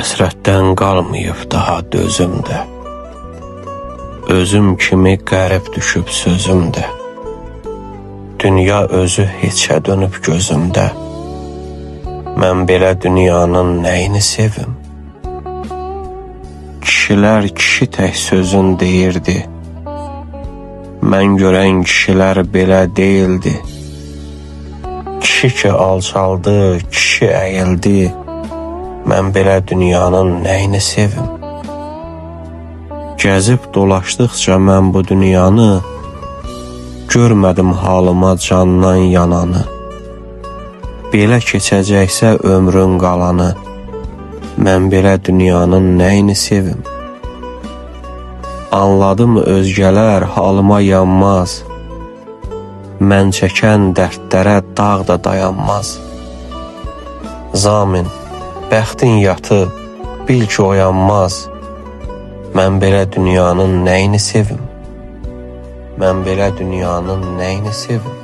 Həsrətdən qalmayıb daha dözümdə, özüm kimi qərib düşüb sözümdə. Dünya özü heçə dönüb gözümdə, mən belə dünyanın nəyini sevim? Kişilər kişi tək sözün deyirdi, mən görən kişilər belə deyildi. Kişi ki alçaldı, kişi əyildi, mən belə dünyanın nəyini sevim? Gəzib dolaşdıqca mən bu dünyanı, görmədim halıma candan yananı. Belə keçəcəksə ömrün qalanı, mən belə dünyanın nəyini sevim? Anladım özgələr halıma yanmaz, mən çəkən dərdlərə dağ da dayanmaz. Zamin, bəxtin yatı, bil ki oyanmaz, mən belə dünyanın nəyini sevim? Mən belə dünyanın nəyini sevim?